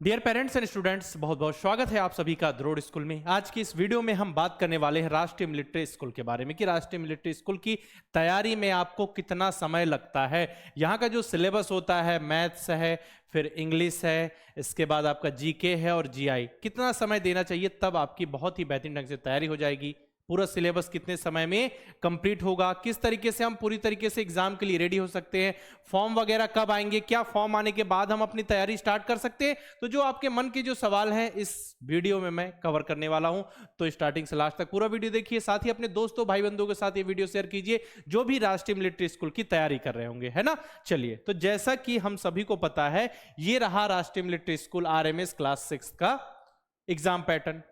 Dear parents and students, बहुत बहुत स्वागत है आप सभी का द्रोड़ स्कूल में। आज की इस वीडियो में हम बात करने वाले हैं राष्ट्रीय मिलिट्री स्कूल के बारे में कि राष्ट्रीय मिलिट्री स्कूल की तैयारी में आपको कितना समय लगता है। यहाँ का जो सिलेबस होता है, मैथ्स है, फिर इंग्लिश है, इसके बाद आपका जीके है और जीआई, कितना समय देना चाहिए तब आपकी बहुत ही बेहतरीन ढंग से तैयारी हो जाएगी। पूरा सिलेबस कितने समय में कंप्लीट होगा, किस तरीके से हम पूरी तरीके से एग्जाम के लिए रेडी हो सकते हैं, फॉर्म वगैरह कब आएंगे, क्या फॉर्म आने के बाद हम अपनी तैयारी स्टार्ट कर सकते हैं। तो जो आपके मन के जो सवाल हैं इस वीडियो में मैं कवर करने वाला हूं। तो स्टार्टिंग से लास्ट तक पूरा वीडियो देखिए, साथ ही अपने दोस्तों भाई बंधुओं के साथ ये वीडियो शेयर कीजिए जो भी राष्ट्रीय मिलिट्री स्कूल की तैयारी कर रहे होंगे, है ना। चलिए, तो जैसा कि हम सभी को पता है, ये रहा राष्ट्रीय मिलिट्री स्कूल RMS क्लास 6 का एग्जाम पैटर्न,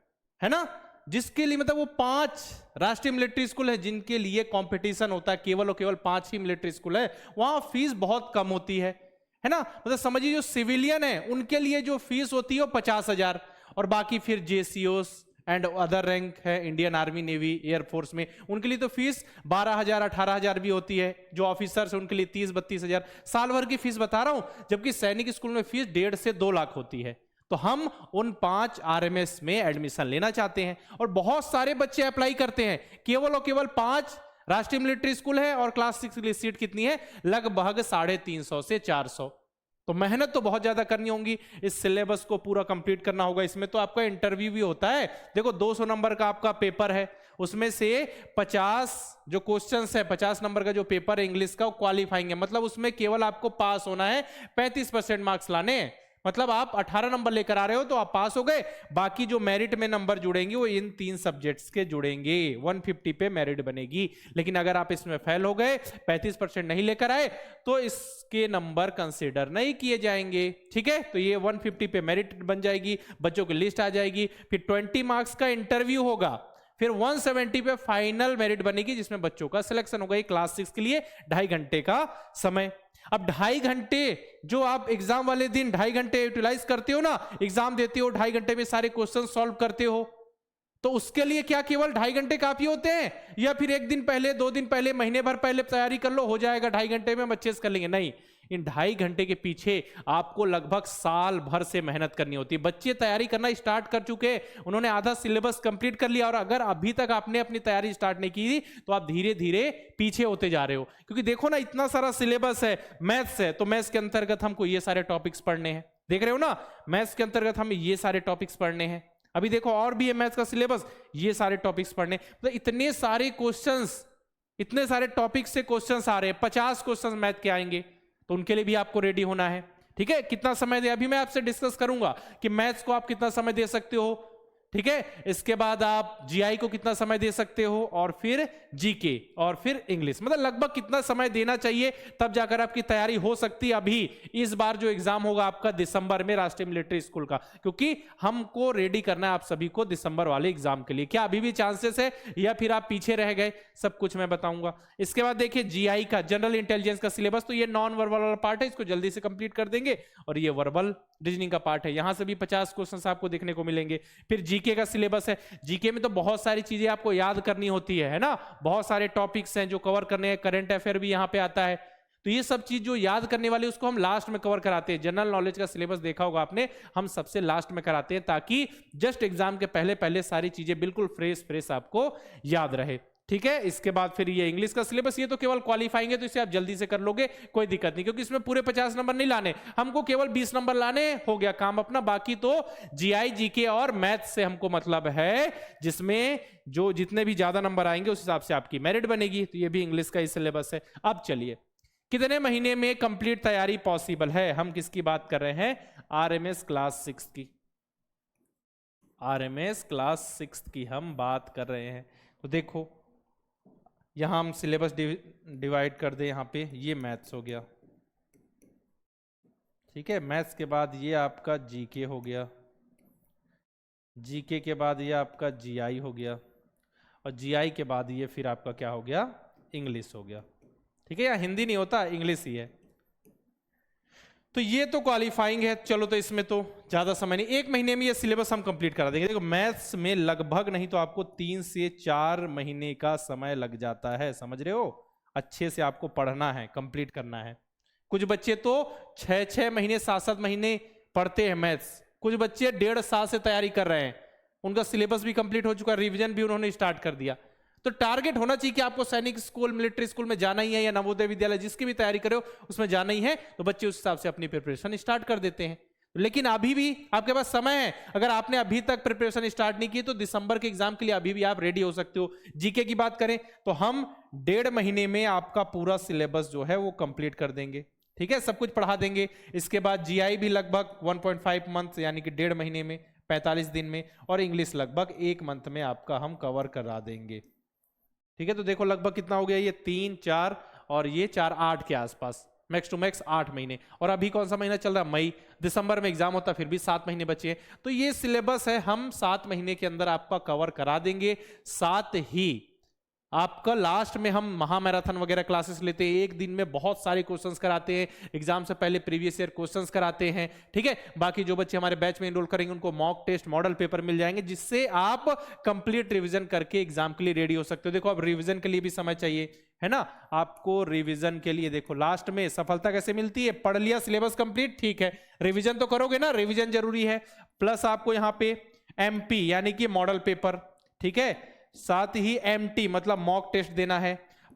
है ना, जिसके लिए मतलब वो 5 राष्ट्रीय मिलिट्री स्कूल है जिनके लिए कंपटीशन होता है। केवल और केवल 5 ही मिलिट्री स्कूल है, वहां फीस बहुत कम होती है ना। मतलब समझिए, जो सिविलियन है उनके लिए जो फीस होती है वो 50,000, और बाकी फिर JCOs एंड अदर रैंक है, इंडियन आर्मी, नेवी, एयरफोर्स में, उनके लिए तो फीस 12,000 18,000 भी होती है। जो ऑफिसर्स है उनके लिए 30-32,000 साल भर की फीस बता रहा हूं, जबकि सैनिक स्कूल में फीस 1.5 से 2 लाख होती है। तो हम उन 5 RMS में एडमिशन लेना चाहते हैं और बहुत सारे बच्चे अप्लाई करते हैं। केवल और केवल 5 राष्ट्रीय मिलिट्री स्कूल है और क्लास 6 के लिए सीट कितनी है, लगभग 350 से 400। तो मेहनत तो बहुत ज्यादा करनी होगी, इस सिलेबस को पूरा कंप्लीट करना होगा। इसमें तो आपका इंटरव्यू भी होता है। देखो, 200 नंबर का आपका पेपर है, उसमें से 50 जो क्वेश्चंस है, 50 नंबर का जो पेपर है इंग्लिश का, वो क्वालिफाइंग है। मतलब उसमें केवल आपको पास होना है, 35% मार्क्स लाने हैं। मतलब आप 18 नंबर लेकर आ रहे हो तो आप पास हो गए। बाकी जो मेरिट में नंबर जुड़ेंगे वो इन 3 सब्जेक्ट्स के जुड़ेंगे, 150 पे मेरिट बनेगी। लेकिन अगर आप इसमें फेल हो गए, 35% नहीं लेकर आए, तो इसके नंबर कंसीडर नहीं किए जाएंगे। ठीक है, तो ये 150 पे मेरिट बन जाएगी, बच्चों की लिस्ट आ जाएगी। फिर 20 मार्क्स का इंटरव्यू होगा, फिर 170 पे फाइनल मेरिट बनेगी जिसमें बच्चों का सिलेक्शन होगा। क्लास 6 के लिए 2.5 घंटे का समय। अब 2.5 घंटे जो आप एग्जाम वाले दिन 2.5 घंटे यूटिलाइज करते हो ना, एग्जाम देते हो, 2.5 घंटे में सारे क्वेश्चन सॉल्व करते हो, तो उसके लिए क्या केवल 2.5 घंटे काफी होते हैं, या फिर 1 दिन पहले, 2 दिन पहले, महीने भर पहले तैयारी कर लो, हो जाएगा 2.5 घंटे में हम अच्छे से कर लेंगे? नहीं, इन 2.5 घंटे के पीछे आपको लगभग साल भर से मेहनत करनी होती है। बच्चे तैयारी करना स्टार्ट कर चुके हैं, उन्होंने आधा सिलेबस कंप्लीट कर लिया, और अगर अभी तक आपने अपनी तैयारी स्टार्ट नहीं की तो आप धीरे धीरे पीछे होते जा रहे हो। क्योंकि देखो ना, इतना सारा सिलेबस है, मैथ्स है, तो मैथ्स के अंतर्गत हमको ये सारे टॉपिक्स पढ़ने हैं, देख रहे हो ना, मैथ्स के अंतर्गत हमें ये सारे टॉपिक्स पढ़ने हैं। अभी देखो और भी है मैथ्स का सिलेबस, ये सारे टॉपिक्स पढ़ने, तो इतने सारे क्वेश्चंस, इतने सारे टॉपिक से क्वेश्चंस आ रहे हैं, 50 क्वेश्चंस मैथ के आएंगे, तो उनके लिए भी आपको रेडी होना है। ठीक है, कितना समय दे, अभी मैं आपसे डिस्कस करूंगा कि मैथ्स को आप कितना समय दे सकते हो। ठीक है, इसके बाद आप जीआई को कितना समय दे सकते हो, और फिर जीके, और फिर इंग्लिश, मतलब लगभग कितना समय देना चाहिए, तब जाकर आपकी तैयारी हो सकती है। अभी इस बार जो एग्जाम होगा आपका दिसंबर में राष्ट्रीय मिलिट्री स्कूल का, क्योंकि हमको रेडी करना है आप सभी को दिसंबर वाले एग्जाम के लिए। क्या अभी भी चांसेस है, या फिर आप पीछे रह गए, सब कुछ मैं बताऊंगा। इसके बाद देखिए जीआई का, जनरल इंटेलिजेंस का सिलेबस, तो ये नॉन वर्बल वाला पार्ट है, इसको जल्दी से कंप्लीट कर देंगे, और ये वर्बल रीजनिंग का पार्ट है, यहां से भी 50 क्वेश्चन आपको देखने को मिलेंगे। फिर जीके का सिलेबस है, जीके में तो बहुत सारी चीजें आपको याद करनी होती है ना, बहुत सारे टॉपिक्स हैं जो कवर करने हैं, करंट अफेयर भी यहां पे आता है, तो ये सब चीज जो याद करने वाली उसको हम लास्ट में कवर कराते हैं। जनरल नॉलेज का सिलेबस देखा होगा आपने, हम सबसे लास्ट में कराते हैं, ताकि जस्ट एग्जाम के पहले पहले सारी चीजें बिल्कुल फ्रेश आपको याद रहे। ठीक है, इसके बाद फिर ये इंग्लिश का सिलेबस, ये तो केवल क्वालिफाइंग है, तो इसे आप जल्दी से कर लोगे, कोई दिक्कत नहीं, क्योंकि इसमें पूरे 50 नंबर नहीं लाने, हमको केवल 20 नंबर लाने, हो गया काम अपना। बाकी तो जीआई, जीके और मैथ से हमको मतलब है, जिसमें जो जितने भी ज्यादा नंबर आएंगे उस हिसाब से आपकी मेरिट बनेगी। तो ये भी इंग्लिश का ही सिलेबस है। अब चलिए, कितने महीने में कंप्लीट तैयारी पॉसिबल है, हम किसकी बात कर रहे हैं, RMS क्लास 6 की, RMS क्लास 6 की हम बात कर रहे हैं। तो देखो, यहां हम सिलेबस डिवाइड कर दें, यहां पे ये मैथ्स हो गया, ठीक है, मैथ्स के बाद ये आपका जीके हो गया, जीके के बाद ये आपका जीआई हो गया, और जीआई के बाद ये फिर आपका क्या हो गया, इंग्लिश हो गया। ठीक है, या हिंदी नहीं होता, इंग्लिश ही है। तो ये तो क्वालिफाइंग है, चलो, तो इसमें तो ज्यादा समय नहीं, 1 महीने में ये सिलेबस हम कंप्लीट करा देंगे। देखो, मैथ्स में लगभग नहीं तो आपको 3 से 4 महीने का समय लग जाता है, समझ रहे हो, अच्छे से आपको पढ़ना है, कंप्लीट करना है। कुछ बच्चे तो 6-6 महीने, 7-7 महीने पढ़ते हैं मैथ्स, कुछ बच्चे 1.5 साल से तैयारी कर रहे हैं, उनका सिलेबस भी कंप्लीट हो चुका है, रिवीजन भी उन्होंने स्टार्ट कर दिया। तो टारगेट होना चाहिए कि आपको सैनिक स्कूल, मिलिट्री स्कूल में जाना ही है, या नवोदय विद्यालय जिसकी भी तैयारी करे हो उसमें जाना ही है, तो बच्चे उस हिसाब से अपनी प्रिपरेशन स्टार्ट कर देते हैं। लेकिन अभी भी आपके पास समय है, अगर आपने अभी तक प्रिपरेशन स्टार्ट नहीं की तो दिसंबर के एग्जाम के लिए अभी भी आप रेडी हो सकते हो। जीके की बात करें तो हम 1.5 महीने में आपका पूरा सिलेबस जो है वो कंप्लीट कर देंगे, ठीक है, सब कुछ पढ़ा देंगे। इसके बाद जीआई भी लगभग 1.5 मंथ यानी कि 1.5 महीने में 45 दिन में, और इंग्लिश लगभग 1 मंथ में आपका हम कवर करा देंगे, ठीक है। तो देखो लगभग कितना हो गया, ये 3, 4 और ये 4, 8 के आसपास, मैक्स टू मैक्स 8 महीने। और अभी कौन सा महीना चल रहा है, मई, दिसंबर में एग्जाम होता, फिर भी 7 महीने बचे हैं। तो ये सिलेबस है, हम 7 महीने के अंदर आपका कवर करा देंगे। साथ ही आपका लास्ट में हम महामैराथन वगैरह क्लासेस लेते हैं, एक दिन में बहुत सारे क्वेश्चंस कराते हैं, एग्जाम से पहले प्रीवियस ईयर क्वेश्चंस कराते हैं, ठीक है। बाकी जो बच्चे हमारे बैच में एनरोल करेंगे उनको मॉक टेस्ट, मॉडल पेपर मिल जाएंगे, जिससे आप कंप्लीट रिवीजन करके एग्जाम के लिए रेडी हो सकते हो। देखो अब रिवीजन के लिए भी समय चाहिए, है ना, आपको रिवीजन के लिए देखो लास्ट में सफलता कैसे मिलती है, पढ़ लिया, सिलेबस कंप्लीट, ठीक है, रिवीजन तो करोगे ना, रिवीजन जरूरी है। प्लस आपको यहाँ पे एमपी यानी कि मॉडल पेपर, ठीक है, साथ ही एमटी मतलब मॉक टेस्ट देना है,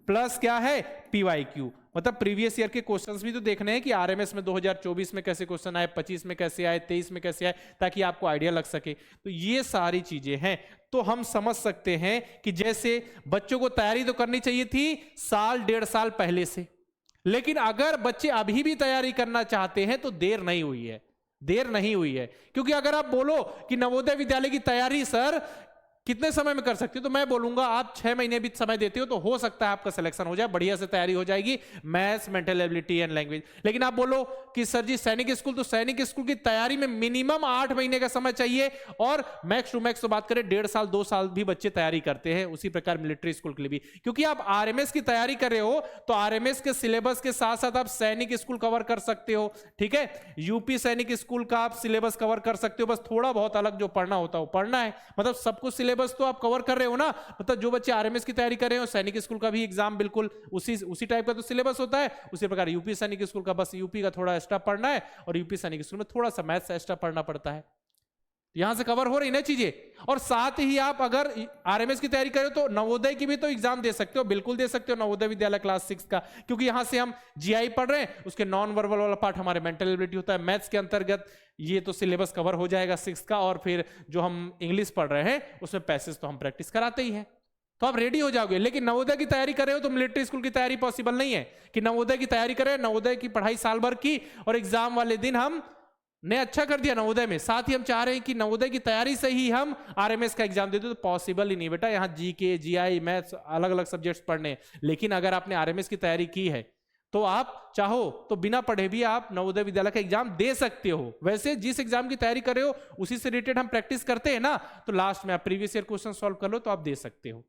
प्लस क्या है पीवाईक्यू मतलब प्रीवियस ईयर के क्वेश्चंस भी तो देखने हैं कि आरएमएस में 2024 में कैसे क्वेश्चन आए, 25 में कैसे आए, 23 में कैसे आए, ताकि आपको आइडिया लग सके। तो ये सारी चीजें हैं, तो हम समझ सकते हैं कि जैसे बच्चों को तैयारी तो करनी चाहिए थी 1.5 साल पहले से, लेकिन अगर बच्चे अभी भी तैयारी करना चाहते हैं तो देर नहीं हुई है, देर नहीं हुई है। क्योंकि अगर आप बोलो कि नवोदय विद्यालय की तैयारी सर कितने समय में कर सकते हो, तो मैं बोलूंगा आप 6 महीने भी समय देते हो तो हो सकता है आपका सिलेक्शन हो जाए, बढ़िया से तैयारी हो जाएगी, maths, mental ability and language. लेकिन आप बोलो कि सर जी सैनिक स्कूल, तो सैनिक स्कूल की तैयारी में मिनिमम 8 महीने का समय चाहिए, और मैक्स टू मैक्स तो बात करें 1.5 साल 2 साल भी बच्चे तैयारी करते हैं। उसी प्रकार मिलिट्री स्कूल के लिए भी, क्योंकि आप आरएमएस की तैयारी कर रहे हो तो आरएमएस के सिलेबस के साथ साथ आप सैनिक स्कूल कवर कर सकते हो, ठीक है, यूपी सैनिक स्कूल का आप सिलेबस कवर कर सकते हो, बस थोड़ा बहुत अलग जो पढ़ना होता है वो पढ़ना है, मतलब सब कुछ सिलेबस तो आप कवर कर रहे हो ना। मतलब जो बच्चे आरएमएस की तैयारी कर रहे हो, सैनिक स्कूल का भी एग्जाम बिल्कुल उसी टाइप का तो सिलेबस होता है, उसी प्रकार यूपी सैनिक स्कूल का बस यूपी का थोड़ा एक्स्ट्रा पढ़ना है, और यूपी सैनिक स्कूल में थोड़ा सा मैथ्स एक्स्ट्रा पढ़ना पड़ता है। यहां से कवर हो रही ना चीजें। और साथ ही आप अगर आरएमएस की तैयारी करें तो नवोदय की भी तो एग्जाम दे सकते हो, बिल्कुल दे सकते हो, नवोदय विद्यालय क्लास 6 का, क्योंकि यहां से हम जीआई पढ़ रहे हैं, उसके नॉन वर्बल वाला पार्ट हमारे मेंटल एबिलिटी होता है, मैथ्स के अंतर्गत ये तो सिलेबस कवर हो जाएगा 6 का, और फिर जो हम इंग्लिश पढ़ रहे हैं उसमें पैसेज तो हम प्रैक्टिस कराते ही हैं, तो आप रेडी हो जाओगे। लेकिन नवोदय की तैयारी कर रहे हो तो मिलिट्री स्कूल की तैयारी पॉसिबल नहीं है कि नवोदय की तैयारी करें, नवोदय की पढ़ाई साल भर की और एग्जाम वाले दिन हम ने अच्छा कर दिया नवोदय में, साथ ही हम चाह रहे हैं कि नवोदय की तैयारी से ही हम आरएमएस का एग्जाम दे दो, तो पॉसिबल ही नहीं बेटा। यहाँ जीके, जीआई, मैथ्स, अलग अलग सब्जेक्ट्स पढ़ने। लेकिन अगर आपने आरएमएस की तैयारी की है तो आप चाहो तो बिना पढ़े भी आप नवोदय विद्यालय का एग्जाम दे सकते हो। वैसे जिस एग्जाम की तैयारी कर रहे हो उसी से रिलेटेड हम प्रैक्टिस करते हैं ना, तो लास्ट में आप प्रीवियस ईयर क्वेश्चन सॉल्व कर लो तो आप दे सकते हो,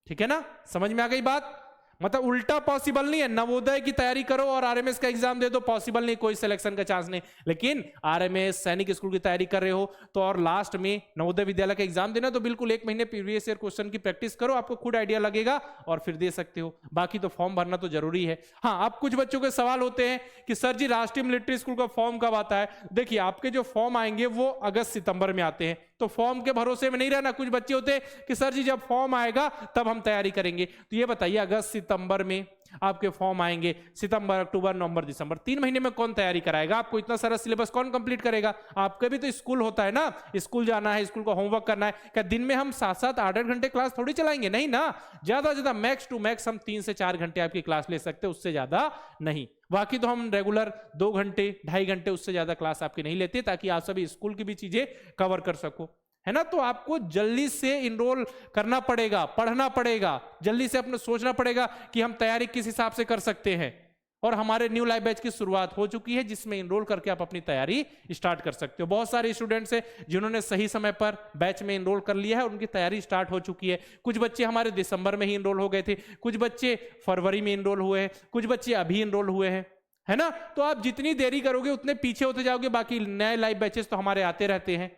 ठीक है ना, समझ में आ गई बात। मतलब उल्टा पॉसिबल नहीं है, नवोदय की तैयारी करो और आरएमएस का एग्जाम दे दो, पॉसिबल नहीं, कोई सिलेक्शन का चांस नहीं। लेकिन आरएमएस सैनिक स्कूल की तैयारी कर रहे हो तो और लास्ट में नवोदय विद्यालय का एग्जाम देना, तो बिल्कुल 1 महीने प्रीवियस ईयर क्वेश्चन की प्रैक्टिस करो, आपको खुद आइडिया लगेगा और फिर दे सकते हो। बाकी तो फॉर्म भरना तो जरूरी है। हाँ, अब कुछ बच्चों के सवाल होते हैं कि सर जी राष्ट्रीय मिलिट्री स्कूल का फॉर्म कब आता है। देखिए आपके जो फॉर्म आएंगे वो अगस्त सितंबर में आते हैं, तो फॉर्म के भरोसे में नहीं रहना। कुछ बच्चे होते हैं कि सर जी जब फॉर्म आएगा तब हम तैयारी करेंगे, तो ये बताइए अगस्त सितंबर में आपके फॉर्म आएंगे, सितंबर, अक्टूबर, नवंबर, दिसंबर, 3 महीने में कौन तैयारी कराएगा आपको? इतना सारा सिलेबस कौन कंप्लीट करेगा? आपका भी तो स्कूल होता है ना, स्कूल जाना है, स्कूल का होमवर्क करना है। क्या दिन में हम 7-7, 8-8 घंटे क्लास थोड़ी चलाएंगे? नहीं ना, ज्यादा ज्यादा मैक्स टू मैक्स हम 3 से 4 घंटे आपकी क्लास ले सकते हैं, उससे ज्यादा नहीं। बाकी तो हम रेगुलर 2 घंटे, 2.5 घंटे, उससे ज्यादा क्लास आपकी नहीं लेते, ताकि आप सभी स्कूल की भी चीजें कवर कर सको, है ना। तो आपको जल्दी से इनरोल करना पड़ेगा, पढ़ना पड़ेगा, जल्दी से अपने सोचना पड़ेगा कि हम तैयारी किस हिसाब से कर सकते हैं। और हमारे न्यू लाइफ बैच की शुरुआत हो चुकी है, जिसमें इनरोल करके आप अपनी तैयारी स्टार्ट कर सकते हो। बहुत सारे स्टूडेंट्स हैं जिन्होंने सही समय पर बैच में इनरोल कर लिया है, उनकी तैयारी स्टार्ट हो चुकी है। कुछ बच्चे हमारे दिसंबर में ही इनरोल हो गए थे, कुछ बच्चे फरवरी में इनरोल हुए हैं, कुछ बच्चे अभी इनरोल हुए हैं, है ना। तो आप जितनी देरी करोगे उतने पीछे होते जाओगे। बाकी नए लाइफ बैचेस तो हमारे आते रहते हैं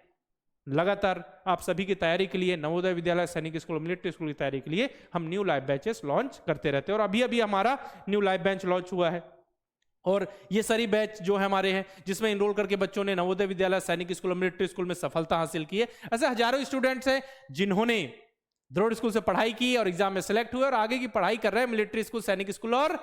लगातार। आप सभी की तैयारी के लिए नवोदय विद्यालय, सैनिक स्कूल, मिलिट्री स्कूल की तैयारी के लिए हम न्यू लाइफ बैचेस लॉन्च करते रहते हैं। और अभी अभी हमारा न्यू लाइफ बैच लॉन्च हुआ है, और ये सारी बैच जो है हमारे हैं जिसमें इनरोल करके बच्चों ने नवोदय विद्यालय, सैनिक स्कूल, मिलिट्री स्कूल में सफलता हासिल की है। ऐसे हजारों स्टूडेंट्स हैं जिन्होंने द्रोड़ स्कूल से पढ़ाई की और एग्जाम में सिलेक्ट हुए और आगे की पढ़ाई कर रहे हैं मिलिट्री स्कूल, सैनिक स्कूल और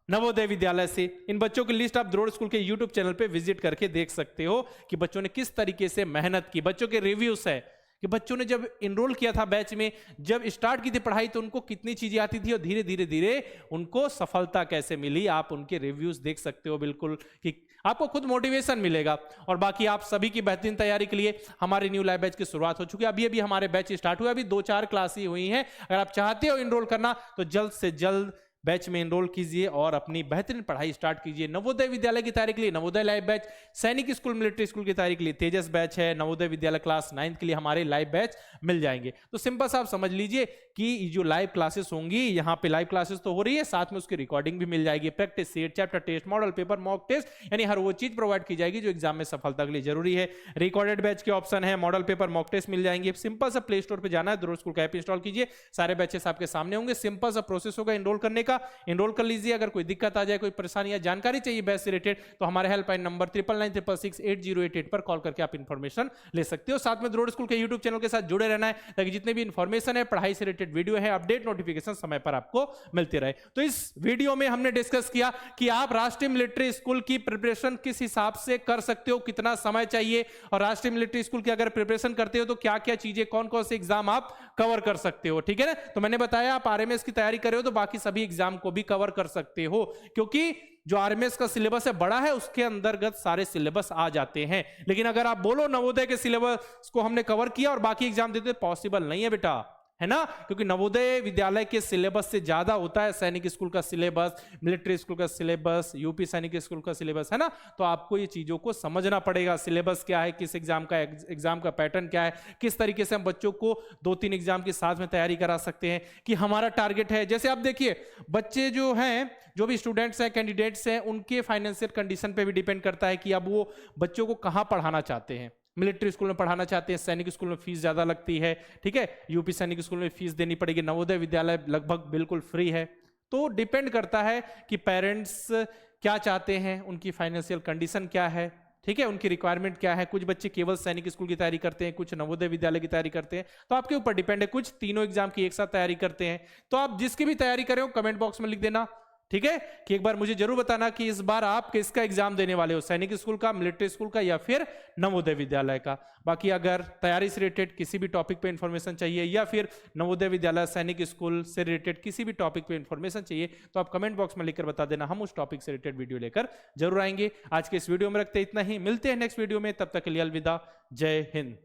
नवोदय विद्यालय से। इन बच्चों की लिस्ट आप द्रोड़ स्कूल के यूट्यूब चैनल पे विजिट करके देख सकते हो कि बच्चों ने किस तरीके से मेहनत की। बच्चों के रिव्यूज है कि बच्चों ने जब इनरोल किया था बैच में, जब स्टार्ट की थी पढ़ाई, तो उनको कितनी चीजें आती थी और धीरे धीरे धीरे उनको सफलता कैसे मिली। आप उनके रिव्यूज देख सकते हो बिल्कुल, कि आपको खुद मोटिवेशन मिलेगा। और बाकी आप सभी की बेहतरीन तैयारी के लिए हमारे न्यू लाइव बैच की शुरुआत हो चुकी है। अभी अभी हमारे बैच स्टार्ट हुए, अभी 2-4 क्लास ही हुई हैं। अगर आप चाहते हो इनरोल करना तो जल्द से जल्द बैच में एनरोल कीजिए और अपनी बेहतरीन पढ़ाई स्टार्ट कीजिए। नवोदय विद्यालय की तैयारी के लिए नवोदय लाइव बैच, सैनिक स्कूल, मिलिट्री स्कूल की तैयारी के लिए तेजस बैच है, नवोदय विद्यालय क्लास 9 के लिए हमारे लाइव बैच मिल जाएंगे। तो सिंपल सा आप समझ लीजिए कि जो लाइव क्लासेस होंगी, यहाँ पे लाइव क्लासेस तो हो रही है, साथ में उसकी रिकॉर्डिंग भी मिल जाएगी, practice set, chapter test, model paper, mock test, यानी हर वो चीज प्रोवाइड की जाएगी जो एग्जाम में सफलता के लिए जरूरी है। रिकॉर्डेड बैच के ऑप्शन है, मॉडल पेपर, मॉक टेस्ट मिल जाएंगे। सिंपल सा प्ले स्टोर पर जाना है, द्रोड़ स्कूल का ऐप इंस्टॉल कीजिए, सारे बैचेस आपके सामने होंगे। सिंपल सा प्रोसेस होगा एनरोल करने का, एनरोल कर लीजिए। अगर कोई दिक्कत आ जाए, कोई परेशानी या जानकारी चाहिए बैच से रिलेटेड, तो हमारे हेल्पलाइन नंबर 9996668088 पर कॉल करके आप इंफॉर्मेशन ले सकते हो। साथ में द्रोड़ स्कूल के यूट्यूब चैनल के साथ जुड़े रहना है, ताकि जितने भी इंफॉर्मेशन है, पढ़ाई से रिलेटेड वीडियो है, अपडेट नोटिफिकेशन समय पर आपको मिलते रहे। तो इस वीडियो में हमने डिस्कस किया कि आप राष्ट्रीय मिलिट्री स्कूल की प्रिपरेशन किस हिसाब से कर सकते हो, कितना समय चाहिए, और राष्ट्रीय मिलिट्री स्कूल की अगर प्रिपरेशन करते हो तो क्या क्या चीजें, कौन कौन से एग्जाम आप कवर कर सकते हो। ठीक है ना। तो मैंने बताया आप आरएमएस की तैयारी कर रहे हो तो बाकी सभी एग्जाम को भी कवर कर सकते हो, क्योंकि जो आरएमएस का सिलेबस है बड़ा है, उसके अंतर्गत सारे सिलेबस आ जाते हैं। लेकिन अगर आप बोलो नवोदय के सिलेबस को हमने कवर किया और बाकी एग्जाम देते, पॉसिबल नहीं है बेटा, है ना, क्योंकि नवोदय विद्यालय के सिलेबस से ज्यादा होता है सैनिक स्कूल का सिलेबस, मिलिट्री स्कूल का सिलेबस, यूपी सैनिक स्कूल का सिलेबस, है ना। तो आपको ये चीजों को समझना पड़ेगा, सिलेबस क्या है, किस एग्जाम का पैटर्न क्या है, किस तरीके से हम बच्चों को 2-3 एग्जाम के साथ में तैयारी करा सकते हैं, कि हमारा टारगेट है। जैसे आप देखिए, बच्चे जो हैं, जो भी स्टूडेंट्स हैं, कैंडिडेट्स हैं, उनके फाइनेंशियल कंडीशन पे भी डिपेंड करता है कि अब वो बच्चों को कहाँ पढ़ाना चाहते हैं। मिलिट्री स्कूल में पढ़ाना चाहते हैं, सैनिक स्कूल में फीस ज्यादा लगती है, ठीक है, यूपी सैनिक स्कूल में फीस देनी पड़ेगी, नवोदय विद्यालय लगभग बिल्कुल फ्री है। तो डिपेंड करता है कि पेरेंट्स क्या चाहते हैं, उनकी फाइनेंशियल कंडीशन क्या है, ठीक है, उनकी रिक्वायरमेंट क्या है। कुछ बच्चे केवल सैनिक स्कूल की तैयारी करते हैं, कुछ नवोदय विद्यालय की तैयारी करते हैं, तो आपके ऊपर डिपेंड है। कुछ तीनों एग्जाम की एक साथ तैयारी करते हैं। तो आप जिसकी भी तैयारी कर रहे हो कमेंट बॉक्स में लिख देना, ठीक है, कि एक बार मुझे जरूर बताना कि इस बार आप किसका एग्जाम देने वाले हो, सैनिक स्कूल का, मिलिट्री स्कूल का, या फिर नवोदय विद्यालय का। बाकी अगर तैयारी से रिलेटेड किसी भी टॉपिक पे इंफॉर्मेशन चाहिए, या फिर नवोदय विद्यालय, सैनिक स्कूल से रिलेटेड किसी भी टॉपिक पे इंफॉर्मेशन चाहिए, तो आप कमेंट बॉक्स में लिखकर बता देना, हम उस टॉपिक से रिलेटेड वीडियो लेकर जरूर आएंगे। आज के इस वीडियो में रखते इतना ही, मिलते हैं नेक्स्ट वीडियो में, तब तक के लिए अलविदा, जय हिंद।